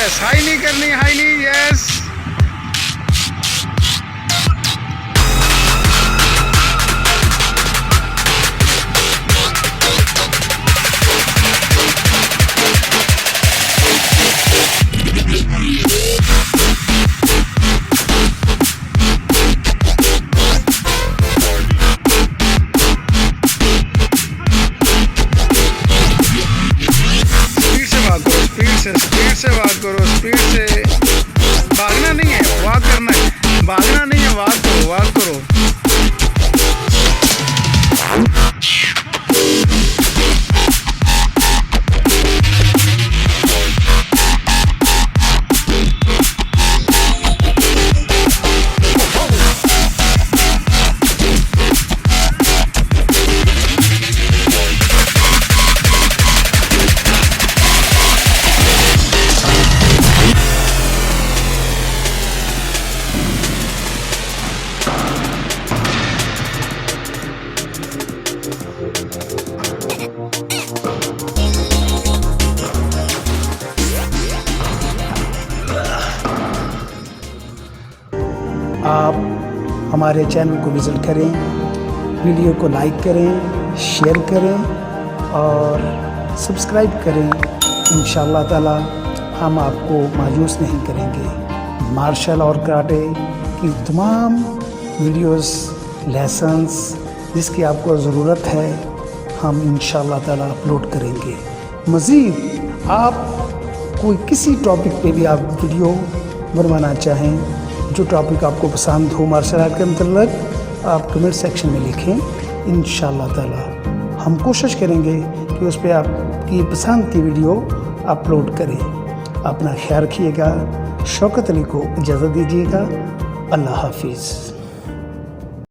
Yes, high नहीं करनी, high नहीं, यस। स्पीड से वाक करो, स्पीड से। भागना नहीं है, वाक करना है। भागना नहीं है, वाक करो, वाक करो। आप हमारे चैनल को विज़िट करें, वीडियो को लाइक करें, शेयर करें और सब्सक्राइब करें। इंशाअल्लाह ताला हम आपको मायूस नहीं करेंगे। मार्शल और कराटे की तमाम वीडियोस, लेसन्स जिसकी आपको ज़रूरत है, हम इंशाअल्लाह ताला अपलोड करेंगे। मज़ीद आप कोई किसी टॉपिक पे भी आप वीडियो बनवाना चाहें, जो टॉपिक आपको पसंद हो मार्शल आर्ट के अंतर्गत, आप कमेंट सेक्शन में लिखें। इंशाअल्लाह ताला हम कोशिश करेंगे कि उस पर आपकी पसंद की वीडियो अपलोड करें। अपना ख्याल रखिएगा। शौकत अली को इजाज़त दीजिएगा। अल्लाह हाफिज़।